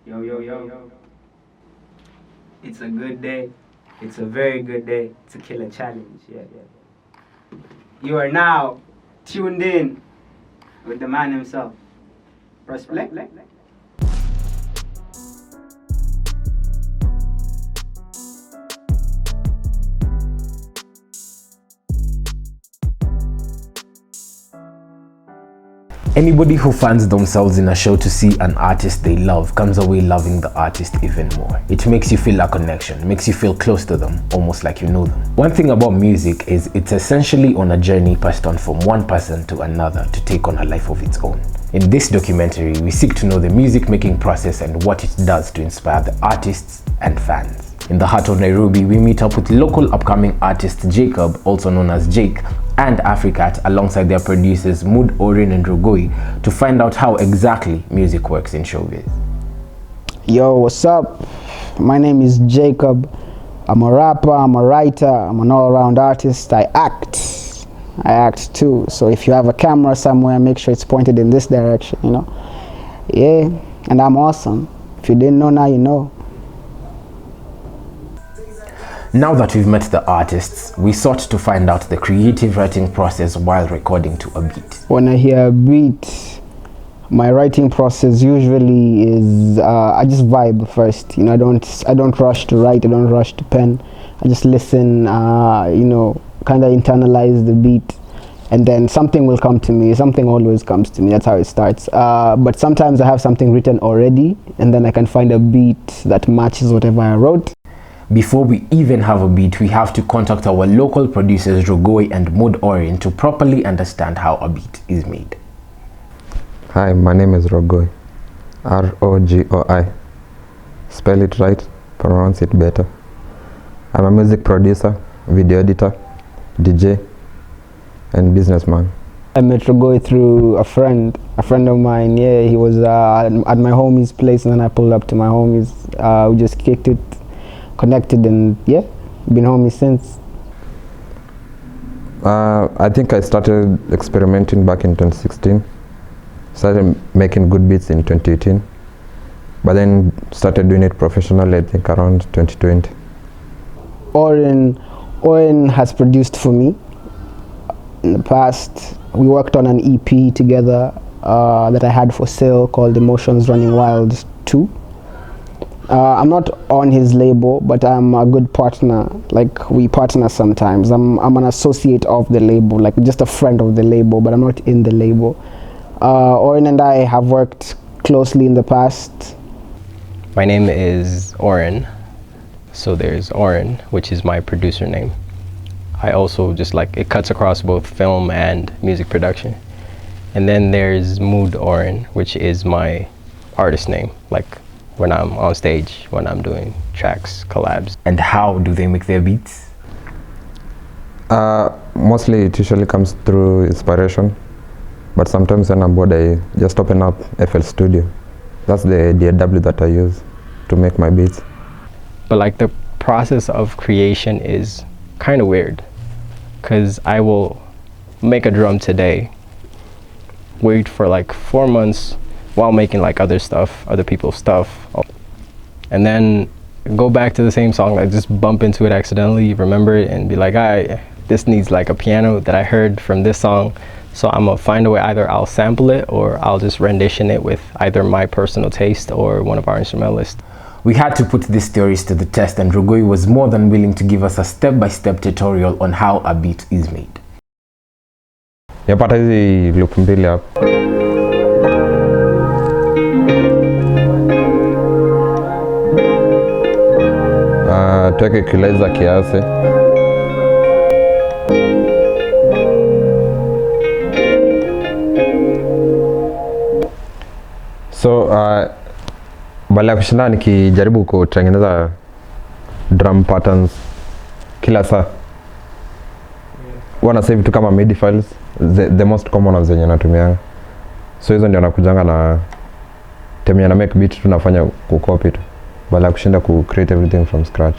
Yo, yo, yo. It's a good day. It's a very good day to kill a challenge. Yeah. You are now tuned in with the man himself. Press play. Anybody who finds themselves in a show to see an artist they love comes away loving the artist even more. It makes you feel a connection, makes you feel close to them, almost like you know them. One thing about music is it's essentially on a journey passed on from one person to another to take on a life of its own. In this documentary, we seek to know the music making process and what it does to inspire the artists and fans. In the heart of Nairobi, we meet up with local upcoming artist Jaycub, also known as Jake, and Afri Kat alongside their producers Orin and Rogoi to find out how exactly music works in showbiz. Yo, what's up? My name is Jaycub. I'm a rapper, I'm a writer, I'm an all-around artist. I act too. So if you have a camera somewhere, make sure it's pointed in this direction, you know? Yeah, and I'm awesome. If you didn't know, now you know. Now that we've met the artists, we sought to find out the creative writing process while recording to a beat. When I hear a beat, my writing process usually is I just vibe first. You know, I don't rush to write. I don't rush to pen. I just listen. You know, kind of internalize the beat, and then something will come to me. Something always comes to me. That's how it starts. But sometimes I have something written already, and then I can find a beat that matches whatever I wrote. Before we even have a beat, we have to contact our local producers Rogoi and Orin to properly understand how a beat is made. Hi, my name is Rogoi. R-O-G-O-I. Spell it right, pronounce it better. I'm a music producer, video editor, DJ, and businessman. I met Rogoi through a friend of mine. Yeah, he was at my homie's place, and then I pulled up to my homie's. We just kicked it, connected, and yeah, been homies since. I think I started experimenting back in 2016. Started making good beats in 2018, but then started doing it professionally I think around 2020. Orin has produced for me in the past. We worked on an EP together that I had for sale called Emotions Running Wild 2. I'm not on his label, but I'm a good partner. Like, we partner sometimes. I'm an associate of the label, like just a friend of the label, but I'm not in the label. Orin and I have worked closely in the past. My name is Orin. So there's Orin, which is my producer name. I also it cuts across both film and music production. And then there's Orin, which is my artist name, like when I'm on stage, when I'm doing tracks, collabs. And how do they make their beats? Mostly it usually comes through inspiration, but sometimes when I'm bored I just open up FL Studio. That's the DAW that I use to make my beats. But like the process of creation is kind of weird, because I will make a drum today, wait for like 4 months while making like other people's stuff, and then go back to the same song, like just bump into it accidentally, remember it, and be like, this needs like a piano that I heard from this song, so I'm gonna find a way, either I'll sample it or I'll just rendition it with either my personal taste or one of our instrumentalists. We had to put these theories to the test, and Rogoi was more than willing to give us a step-by-step tutorial on how a beat is made. Yapata hizi loop mbili hapa. Tuweke equalizer kiasi. So baada ya kushinda nikijaribu kutengeneza drum patterns kila saa, wana save vitu kama MIDI files, the most common of zenye natumia. So hizo ndio nakujanga na temia na make beat, tunafanya kucopy tu baada ya kushinda ku create everything from scratch.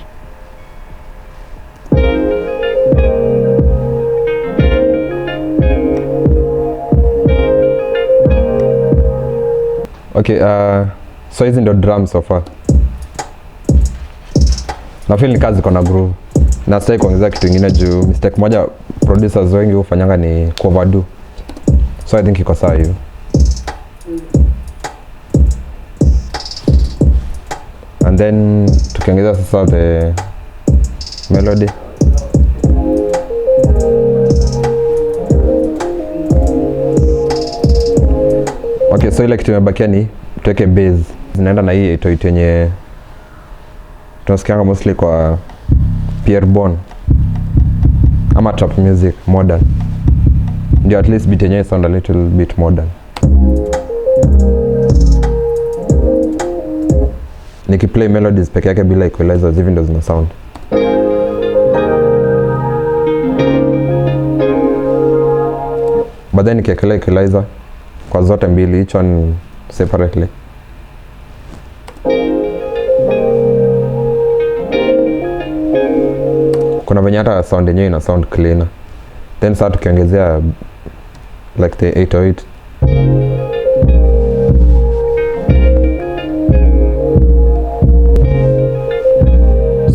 Okay, So hizi ndio drums so far. Na feel ni kazi kona groove. Na sitaki kuongeza kitu kingine juu mistake moja producers wengi hufanyanga ni overdo. So I think iko sawa hiyo. And then tukiongeza sasa the melody. Okay, so ile kitu imebakia ni tuweke bass. Zinaenda na hii ito yenye tunasikianga mostly kwa Pierre Bon ama trap music modern. Ndio at least beat yenyewe sound a little bit modern. Nikiplay melodies peke yake bila equalizers hivi ndio zina sound. But then nikiekelea equalizer kwa zote mbili, each one separately. Kuna venye hata sound yenyewe ina sound cleaner. Then sasa tukiongezea like the 808.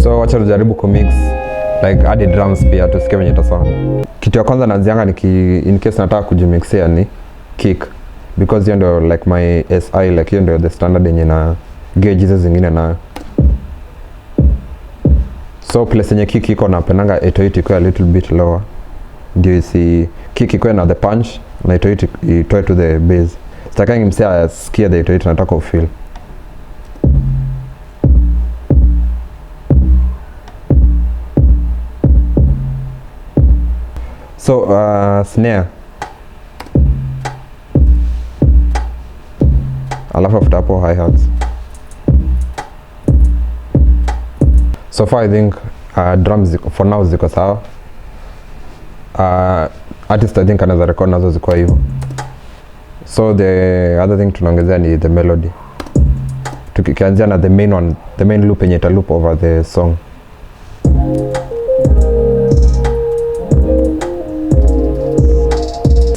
So wacha tujaribu kumix like add drums pia tusikie venye ita sound. Kitu ya kwanza naanzianga in case nataka kujimixia ni kick, because hiyo ndio like my SI, like hiyo ndio the standard yenye na gauge hizo zingine na. So place yenye kick iko napendanga 808 iko a little bit lower. Ndio isi kick iko na the punch na 808 itoe to the bass. Sitakangi msea asikie the 808, nataka ufeel. So snare. Alafu after hapo hi-hats. So far I think drums for now ziko sawa. Artist I think anaweza record nazo ziko hivyo. So the other thing tunaongezea ni the melody. Tukianzia na the main one, the main loop yenye ita loop over the song.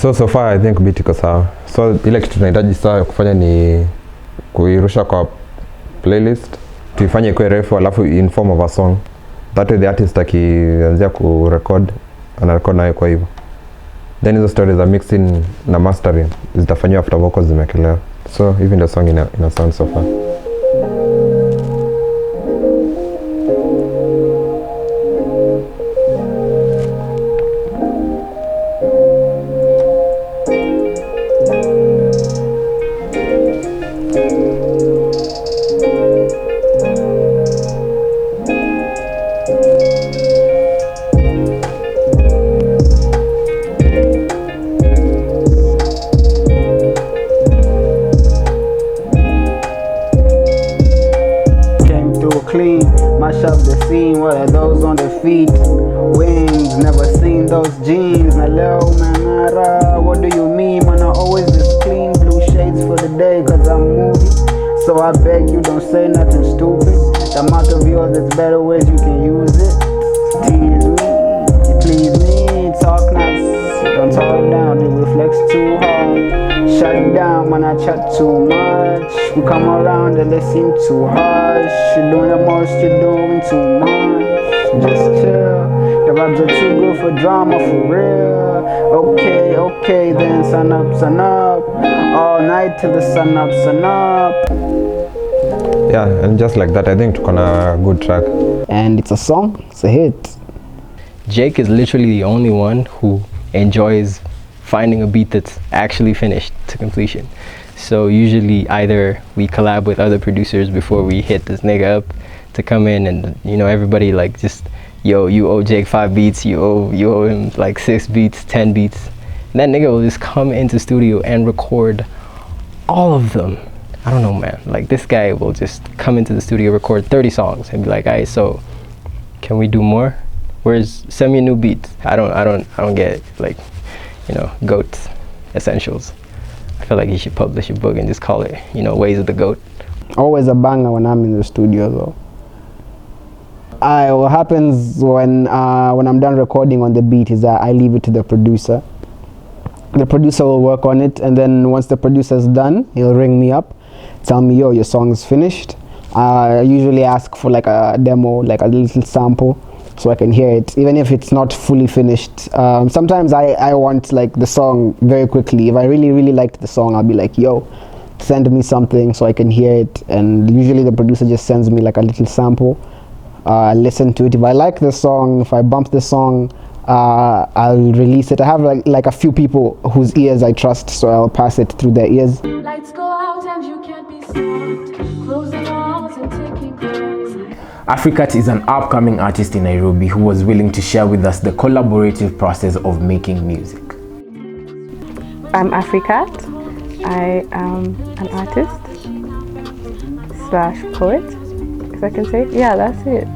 So far I think beat iko sawa. So ile kitu tunahitaji sasa kufanya ni kuirusha kwa playlist, tuifanye ikuwe refu alafu in form of a song. That way the artist akianzia kurecord anarecord nayo kwa hivyo. Then hizo stories za mixing na mastering zitafanywa after vocals zimekelewa. So hivi ndio song ina sound so far. Mash up the scene, what are those on their feet? Wings, never seen those jeans. Hello, man, what do you mean? Man, I always just clean blue shades for the day, cause I'm moody. So I beg you don't say nothing stupid. The amount of yours, there's better ways you can use it. Tease me, please me, talk nice. Don't talk down, they reflex too hard. Shut down when I chat too much. We come around and they seem too harsh. You're doing the most, you're doing too much. Just chill. Your vibes are too good for drama, for real. Okay, then sun up. All night till the sun up. Yeah, and just like that, I think tuko na good track. And it's a song, it's a hit. Jake is literally the only one who enjoys finding a beat that's actually finished to completion. So usually either we collab with other producers before we hit this nigga up to come in and, you know, everybody like just, yo, you owe Jake 5 beats, you owe him like 6 beats, 10 beats. And that nigga will just come into studio and record all of them. I don't know, man. Like this guy will just come into the studio, record 30 songs and be like, alright, so can we do more? Send me a new beat. I don't get it. Like, you know, GOAT essentials. I feel like he should publish a book and just call it, you know, Ways of the GOAT. Always a banger when I'm in the studio though. What happens when I'm done recording on the beat is that I leave it to the producer. The producer will work on it, and then once the producer's done, he'll ring me up tell me, yo, your song's finished. I usually ask for like a demo, like a little sample, so I can hear it, even if it's not fully finished. Sometimes I want like the song very quickly. If I really liked the song, I'll be like, yo, send me something so I can hear it. And usually the producer just sends me like a little sample. I listen to it. If I like the song, if I bump the song, I'll release it. I have like a few people whose ears I trust, so I'll pass it through their ears. Lights go out and you can't be stopped. Closing walls and taking calls. Afri Kat is an upcoming artist in Nairobi who was willing to share with us the collaborative process of making music. I'm Afri Kat. I am an artist / poet, if I can say. Yeah, that's it.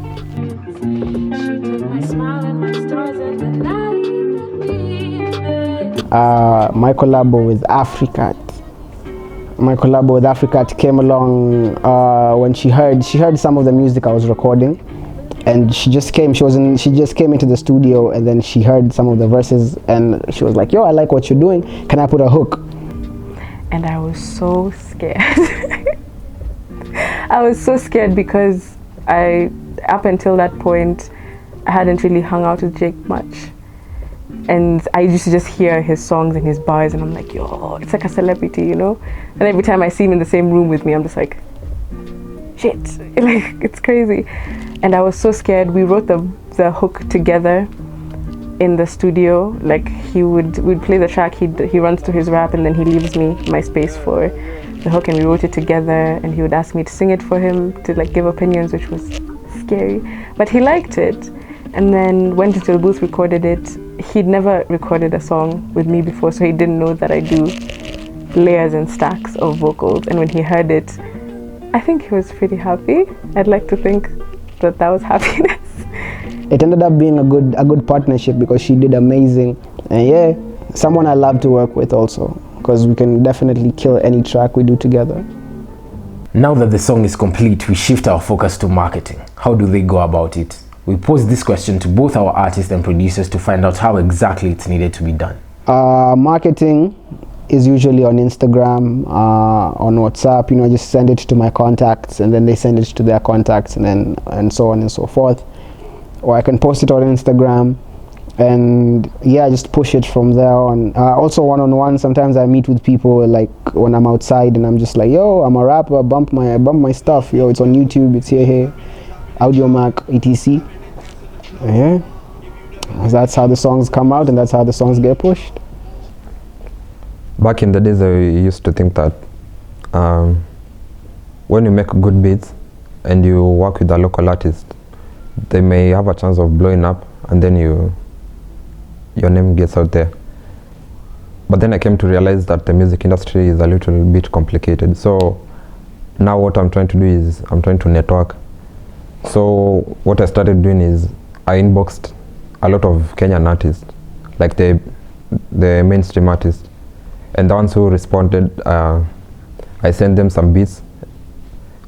My collabo with Afri Kat. My collabo with Afri Kat came along when she heard some of the music I was recording, and she just came into the studio, and then she heard some of the verses, and she was like, yo, I like what you're doing, can I put a hook? And I was so scared. I was so scared because up until that point, I hadn't really hung out with Jake much. And I used to just hear his songs and his bars, and I'm like, yo, it's like a celebrity, you know? And every time I see him in the same room with me, I'm just like, shit, like, it's crazy. And I was so scared. We wrote the hook together in the studio. Like, we'd play the track, he runs to his rap, and then he leaves me my space for the hook, and we wrote it together, and he would ask me to sing it for him, to like give opinions, which was scary. But he liked it, and then went into the booth, recorded it. He'd never recorded a song with me before, so he didn't know that I do layers and stacks of vocals. And when he heard it, I think he was pretty happy. I'd like to think that was happiness. It ended up being a good partnership because she did amazing. And yeah, someone I love to work with also, because we can definitely kill any track we do together. Now that the song is complete, we shift our focus to marketing. How do they go about it? We posed this question to both our artists and producers to find out how exactly it's needed to be done. Marketing is usually on Instagram, on WhatsApp. You know, I just send it to my contacts, and then they send it to their contacts, and so on and so forth. Or I can post it on Instagram, and yeah, just push it from there on. Also one-on-one, sometimes I meet with people like when I'm outside, and I'm just like, yo, I'm a rapper, bump my stuff, yo, it's on YouTube, it's here, Audiomack, etc. Yeah, that's how the songs come out, and that's how the songs get pushed. Back in the days, I used to think that when you make good beats and you work with a local artist, they may have a chance of blowing up, and then your name gets out there. But then I came to realize that the music industry is a little bit complicated. So now what I'm trying to do is I'm trying to network. So what I started doing is I inboxed a lot of Kenyan artists, like the mainstream artists, and the ones who responded, I sent them some beats,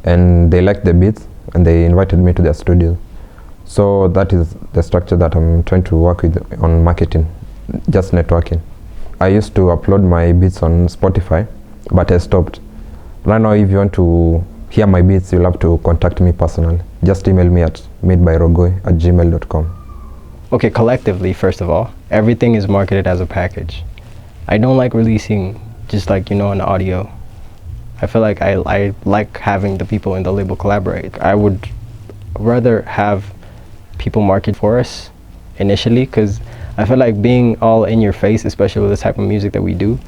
and they liked the beats, and they invited me to their studio. So that is the structure that I'm trying to work with on marketing, just networking. I used to upload my beats on Spotify, but I stopped. Right now, if you want to hear my beats, you'll have to contact me personally. Just email me at madeByRogoi@gmail.com. Okay, collectively, first of all, everything is marketed as a package. I don't like releasing just like, you know, an audio. I feel like I like having the people in the label collaborate. I would rather have people market for us initially, because I feel like being all in your face, especially with the type of music that we do,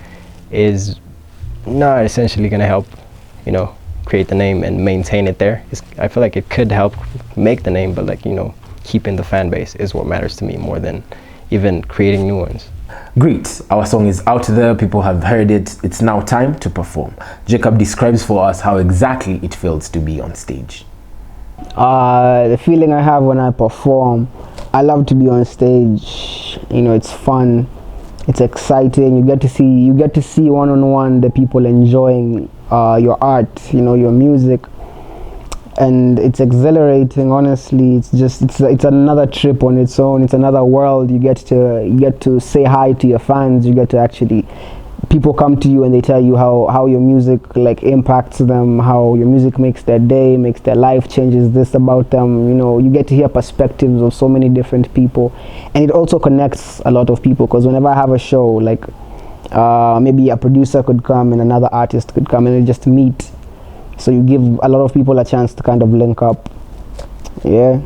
is not essentially going to help, you know, create the name and maintain it there. I feel like it could help make the name, but like, you know, keeping the fan base is what matters to me more than even creating new ones. Great, our song is out there, people have heard it, it's now time to perform. Jaycub describes for us how exactly it feels to be on stage. The feeling I have when I perform, I love to be on stage. You know, it's fun, it's exciting. You get to see one-on-one the people enjoying your art, you know, your music, and it's exhilarating. Honestly, it's another trip on its own. It's another world. You get to say hi to your fans. You get to actually people come to you and they tell you how your music like impacts them, how your music makes their day, makes their life, changes this about them. You know, you get to hear perspectives of so many different people, and it also connects a lot of people, because whenever I have a show, like maybe a producer could come and another artist could come and they just meet, so you give a lot of people a chance to kind of link up. Yeah,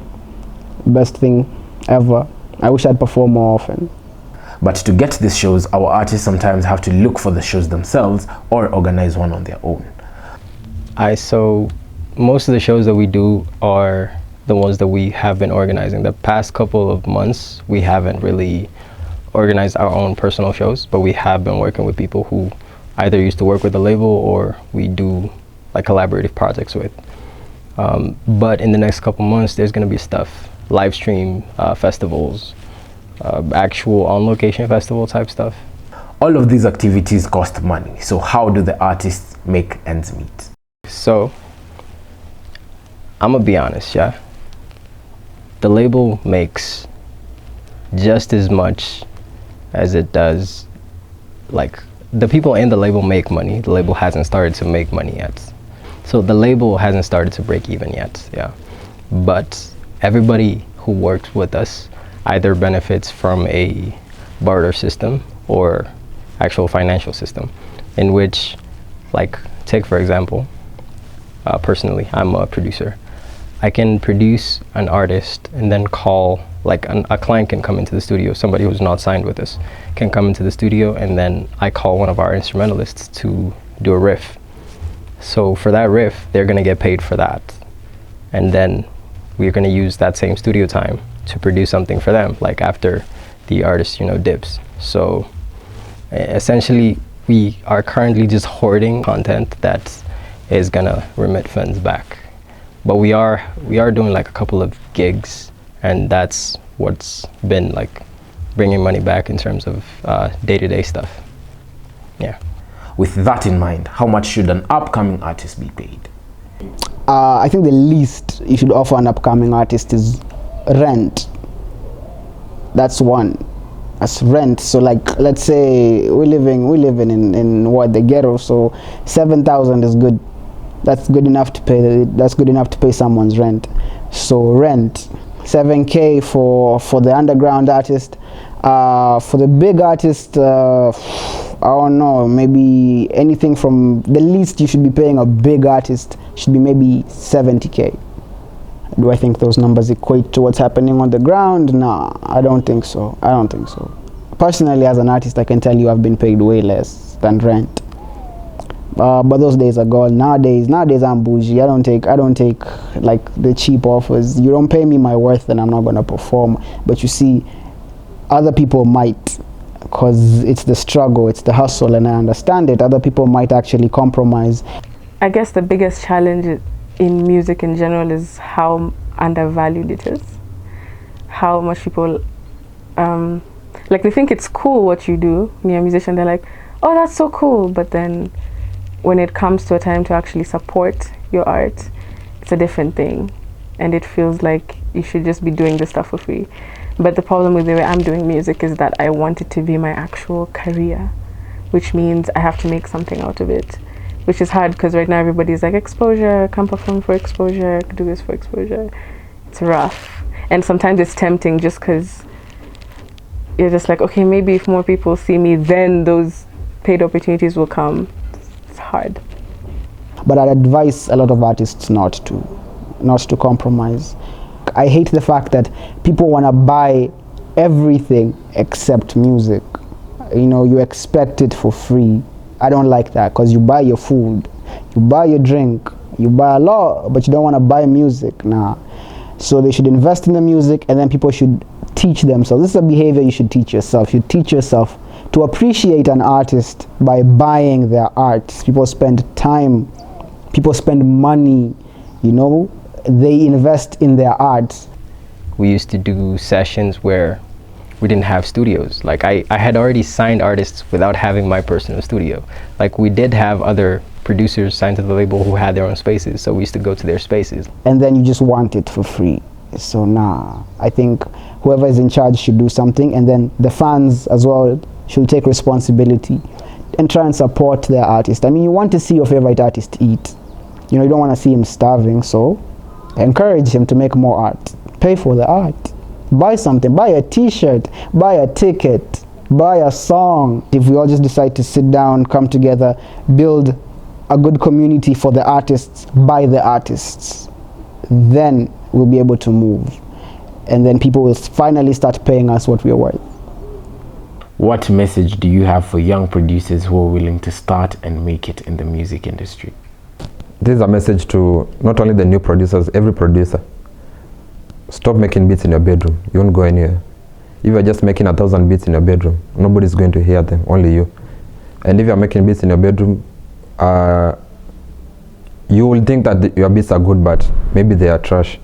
best thing ever. I wish I'd perform more often. But to get these shows, our artists sometimes have to look for the shows themselves or organize one on their own. So most of the shows that we do are the ones that we have been organizing. The past couple of months, we haven't really organized our own personal shows, but we have been working with people who either used to work with the label or we do like collaborative projects with. But in the next couple months, there's going to be stuff, live stream festivals, actual on-location festival type stuff. All of these activities cost money, so how do the artists make ends meet? So I'm gonna be honest, yeah, the label makes just as much as it does, like the people in the label make money. The label hasn't started to make money yet, so the label hasn't started to break even yet, yeah, but everybody who works with us either benefits from a barter system or actual financial system, in which, like, take for example, personally, I'm a producer. I can produce an artist and then call, like a client can come into the studio, somebody who's not signed with us can come into the studio, and then I call one of our instrumentalists to do a riff. So for that riff, they're gonna get paid for that. And then we're gonna use that same studio time to produce something for them, like after the artist, you know, dips. So essentially, we are currently just hoarding content that is gonna remit funds back. But we are doing like a couple of gigs, and that's what's been like bringing money back in terms of day-to-day stuff. Yeah. With that in mind, how much should an upcoming artist be paid? I think the least you should offer an upcoming artist is rent. That's one. That's rent. So like, let's say we're living in what, the ghetto, so 7,000 is good. That's good enough to pay. That's good enough to pay someone's rent. So rent, 7K for the underground artist. For the big artist, I don't know, maybe anything from the least you should be paying a big artist should be maybe 70K. Do I think those numbers equate to what's happening on the ground? Nah, I don't think so. I don't think so. Personally, as an artist, I can tell you I've been paid way less than rent. But those days are gone. Nowadays I'm bougie. I don't take like the cheap offers. You don't pay me my worth, then I'm not gonna perform. But you see, other people might, because it's the struggle, it's the hustle, and I understand it. Other people might actually compromise. I guess the biggest challenge in music in general is how undervalued it is. How much people, like, they think it's cool what you do when you're a musician. They're like, oh, that's so cool. But then when it comes to a time to actually support your art, it's a different thing. And it feels like you should just be doing this stuff for free. But the problem with the way I'm doing music is that I want it to be my actual career, which means I have to make something out of it, which is hard because right now everybody's like, exposure, come perform for exposure, do this for exposure. It's rough. And sometimes it's tempting just because you're just like, okay, maybe if more people see me, then those paid opportunities will come. It's hard. But I'd advise a lot of artists not to compromise. I hate the fact that people want to buy everything except music. You know, you expect it for free. I don't like that, because you buy your food, you buy your drink, you buy a lot, but you don't want to buy music. Nah. So they should invest in the music, and then people should teach themselves. This is a behavior you should teach yourself. You teach yourself to appreciate an artist by buying their art. People spend time, people spend money, you know, they invest in their art. We used to do sessions where we didn't have studios. Like I had already signed artists without having my personal studio. Like we did have other producers signed to the label who had their own spaces, so we used to go to their spaces. And then you just want it for free. So nah, I think whoever is in charge should do something, and then the fans as well should take responsibility. and try and support their artist. I mean, you want to see your favorite artist eat. You know, you don't want to see him starving, so encourage him to make more art. Pay for the art. Buy something, buy a t-shirt, buy a ticket, buy a song. If we all just decide to sit down, come together, build a good community for the artists, by the artists, then we'll be able to move. And then people will finally start paying us what we are worth. What message do you have for young producers who are willing to start and make it in the music industry? This is a message to not only the new producers, every producer. Stop making beats in your bedroom. You won't go anywhere. If you're just making 1,000 beats in your bedroom, nobody's going to hear them, only you. And if you're making beats in your bedroom, you will think that your beats are good, but maybe they are trash.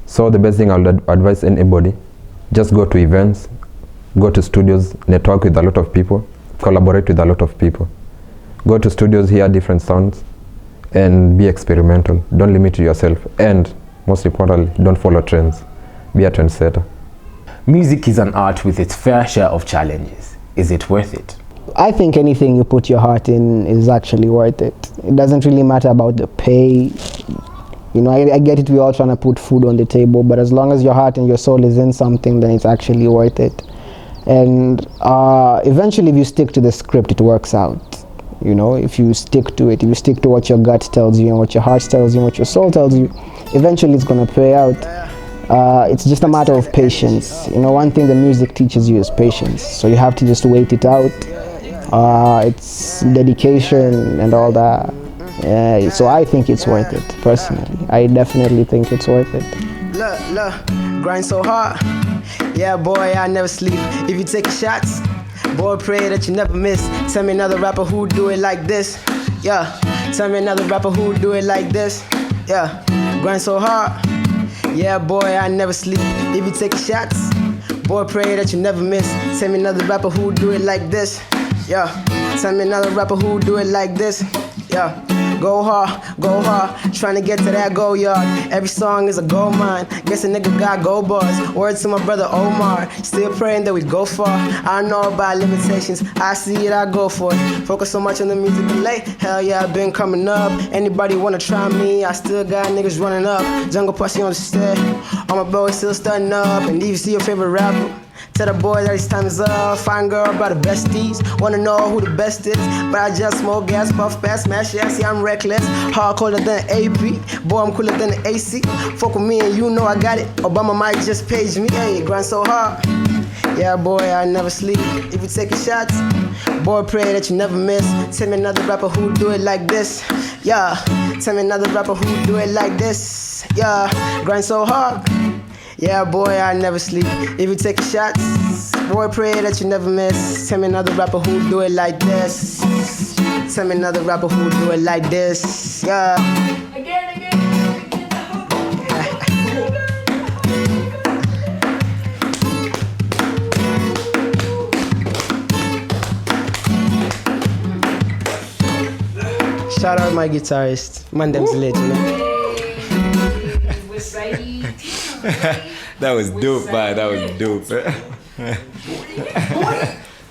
So the best thing I would advise anybody, just go to events, go to studios, network with a lot of people, collaborate with a lot of people. Go to studios, hear different sounds, and be experimental. Don't limit yourself, and most importantly, don't follow trends. Be a trendsetter. Music is an art with its fair share of challenges. Is it worth it? I think anything you put your heart in is actually worth it. It doesn't really matter about the pay. You know, I get it, we're all trying to put food on the table, but as long as your heart and your soul is in something, then it's actually worth it. And eventually, if you stick to the script, it works out. You know, if you stick to it, if you stick to what your gut tells you and what your heart tells you and what your soul tells you, eventually it's going to pay out. It's just a matter of patience. You know, one thing the music teaches you is patience. So you have to just wait it out. It's dedication and all that. So I think it's worth it, personally. I definitely think it's worth it. Look, grind so hard. Yeah, boy, I never sleep. If you take shots, boy, pray that you never miss. Tell me another rapper who do it like this. Yeah, tell me another rapper who do it like this. Yeah, grind so hard. Yeah, boy, I never sleep. If you take shots, boy, pray that you never miss. Tell me another rapper who do it like this. Yeah, tell me another rapper who do it like this. Yeah, go hard, trying to get to that go yard. Every song is a gold mine. Guess a nigga got gold bars. Word to my brother Omar, still praying that we go far. I know about limitations, I see it, I go for it. Focus so much on the music delay. Hell yeah, I've been coming up. Anybody wanna try me? I still got niggas running up. Jungle pussy on the stair. All my boys still stunning up. And if you see your favorite rapper, tell the boys that his time is up. Fine girl about the besties. Wanna know who the best is. But I just smoke gas, puff fast, smash yeah, see I'm reckless. Hard colder than AP. Boy, I'm cooler than the AC. Fuck with me and you know I got it. Obama might just page me. Hey, grind so hard. Yeah, boy, I never sleep. If you taking shots, boy, pray that you never miss. Tell me another rapper who do it like this. Yeah, tell me another rapper who do it like this. Yeah, grind so hard. Yeah, boy, I never sleep. If you take shots, boy, pray that you never miss. Tell me another rapper who do it like this. Tell me another rapper who do it like this. Yeah. Again. Shout out my guitarist. Man, them's lit, you know. That was dope, man. That was dope.